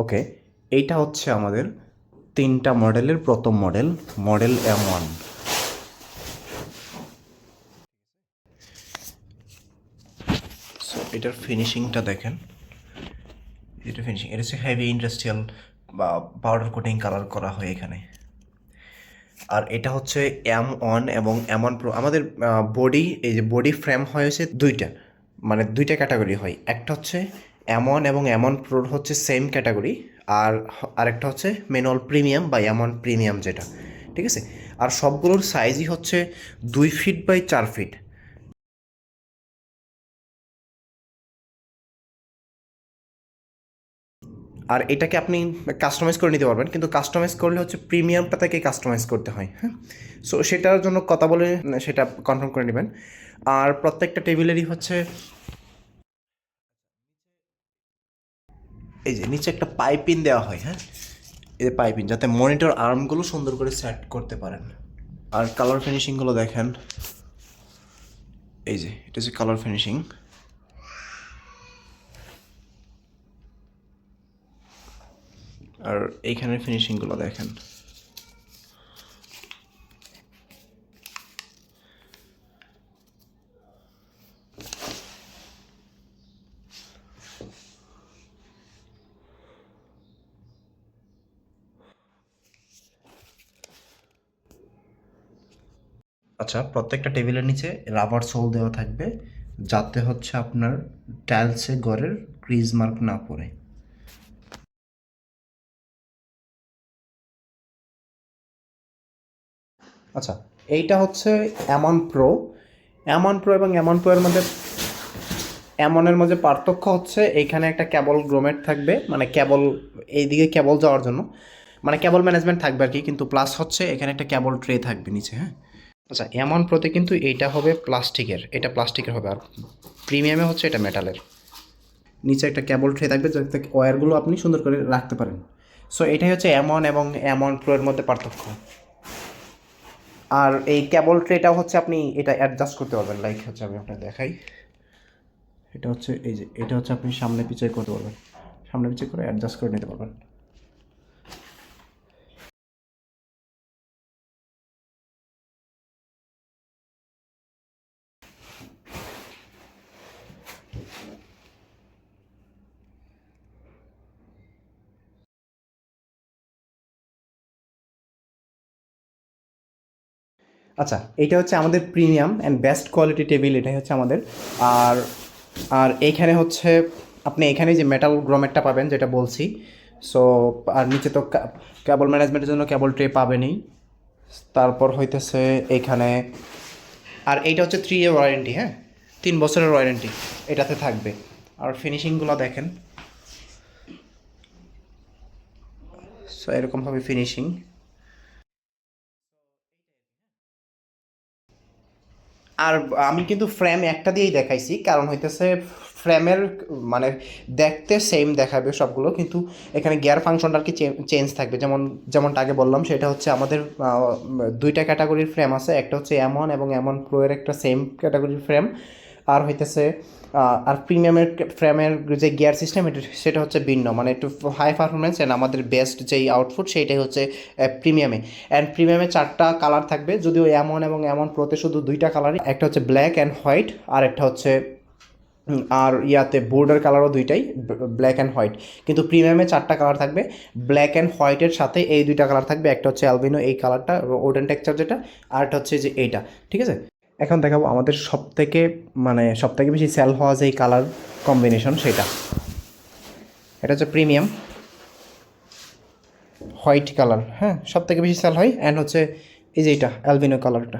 ওকে, এইটা হচ্ছে আমাদের 3টা মডেলের প্রথম মডেল, মডেল M1। সো এটার ফিনিশিংটা দেখেন, এটা ফিনিশিং, এটা হচ্ছে হেভি ইন্ডাস্ট্রিয়াল বা পাউডার কোটিং কালার করা হয় এখানে। আর এটা হচ্ছে M1 এবং M1 Pro। আমাদের বডি, এই যে বডি ফ্রেম হয়েছে দুইটা, মানে দুইটা ক্যাটাগরি হয়। একটা হচ্ছে M1 এবং M1 Pro হচ্ছে সেম ক্যাটাগরি, আর আরেকটা হচ্ছে ম্যানুয়াল প্রিমিয়াম বা M1 প্রিমিয়াম যেটা, ঠিক আছে। আর সবগুলোর সাইজই হচ্ছে 2 ফিট বাই 4 ফিট। আর এটাকে আপনি কাস্টমাইজ করে নিতে পারবেন, কিন্তু কাস্টমাইজ করলে হচ্ছে প্রিমিয়ামটা থেকে কাস্টমাইজ করতে হয়, হ্যাঁ। সো সেটার জন্য কথা বলে সেটা কনফার্ম করে নেবেন। আর প্রত্যেকটা টেবিলেরই হচ্ছে এই যে নিচে একটা পাইপিং দেওয়া হয়, হ্যাঁ, এই যে পাইপিং, যাতে মনিটর আর্মগুলো সুন্দর করে সেট করতে পারেন। আর কালার ফিনিশিংগুলো দেখেন, এই যে এটা হচ্ছে কালার ফিনিশিং। আর এইখানের ফিনিশিংগুলো দেখেন। আচ্ছা, প্রত্যেকটা টেবিলের নিচে রাবার সোল দেওয়া থাকবে, যাতে হচ্ছে আপনার টাইলসে ঘরের ক্রিজ মার্ক না পড়ে। আচ্ছা, এইটা হচ্ছে M1 Pro। M1 Pro এবং M1 Pro এর মধ্যে, M1-এর মধ্যে পার্থক্য হচ্ছে এইখানে একটা কেবল গ্রোমেট থাকবে, মানে কেবল এইদিকে কেবল যাওয়ার জন্য, মানে কেবল ম্যানেজমেন্ট থাকবে আর কি, কিন্তু প্লাস হচ্ছে এখানে একটা কেবল ট্রে থাকবে নিচে, হ্যাঁ। আচ্ছা, M1 Pro-তে কিন্তু এইটা হবে প্লাস্টিকের, এটা প্লাস্টিকের হবে, আর প্রিমিয়ামে হচ্ছে এটা মেটালের। নিচে একটা কেবল ট্রে থাকবে যাতে ওয়্যারগুলো আপনি সুন্দর করে রাখতে পারেন। সো এটাই হচ্ছে M1 এবং M1 Pro এর মধ্যে পার্থক্য। আর এই কেবল ট্রেটাও হচ্ছে আপনি এটা অ্যাডজাস্ট করতে পারবেন, লাইক হচ্ছে আমি আপনাকে দেখাই। এটা হচ্ছে এই যে, এটা হচ্ছে আপনি সামনে পিছিয়ে করতে পারবেন, সামনে পিছিয়ে করে অ্যাডজাস্ট করে নিতে পারবেন। আচ্ছা, এইটা হচ্ছে আমাদের premium and best quality table, এটাই হচ্ছে আমাদের। আর আর এইখানে হচ্ছে আপনি এখানে যে মেটাল গ্রোমেটটা পাবেন যেটা বলছি। সো আর নিচে তো কেবল ম্যানেজমেন্টের জন্য কেবল ট্রে পাবেনই। তারপর হইতেছে এইখানে, আর এইটা হচ্ছে 3 year ওয়ারেন্টি, হ্যাঁ, 3 বছরের ওয়ারেন্টি এটাতে থাকবে। আর ফিনিশিংগুলো দেখেন, সো এরকমভাবে ফিনিশিং। আর আমি কিন্তু ফ্রেম একটা দিয়েই দেখাইছি, কারণ হইতেছে ফ্রেমের মানে দেখতে সেম দেখাবে সবগুলো, কিন্তু এখানে গিয়ার ফাংশনটা আর কি চেঞ্জ থাকবে। যেমনটা আগে বললাম, সেটা হচ্ছে আমাদের দুইটা ক্যাটাগরির ফ্রেম আছে, একটা হচ্ছে M1 এবং M1 Pro এর একটা সেম ক্যাটাগরির ফ্রেম, আর হইতেছে আর প্রিমিয়ামের ফ্রেমের যে গিয়ার সিস্টেম সেটা হচ্ছে ভিন্ন, মানে একটু হাই পারফরমেন্স অ্যান্ড আমাদের বেস্ট যেই আউটপুট সেইটাই হচ্ছে প্রিমিয়ামে। অ্যান্ড প্রিমিয়ামে 4টা কালার থাকবে, যদিও M1 এবং M1 Pro-তে শুধু 2টা কালারই, একটা হচ্ছে ব্ল্যাক অ্যান্ড হোয়াইট, আর একটা হচ্ছে আর ইয়াতে বোর্ডের কালারও দুইটাই ব্ল্যাক অ্যান্ড হোয়াইট। কিন্তু প্রিমিয়ামে 4টা কালার থাকবে, ব্ল্যাক অ্যান্ড হোয়াইটের সাথে এই 2টা কালার থাকবে, একটা হচ্ছে অ্যালবিনো এই কালারটা ওডেন টেক্সচার যেটা, আর একটা হচ্ছে যে এইটা, ঠিক আছে। এখন দেখাবো আমাদের সবথেকে বেশি সেল হওয়া যে কালার কম্বিনেশন সেটা, এটা হচ্ছে প্রিমিয়াম হোয়াইট কালার, হ্যাঁ, সবথেকে বেশি সেল হয়। অ্যান্ড হচ্ছে এই যে এইটা অ্যালবিনো কালারটা,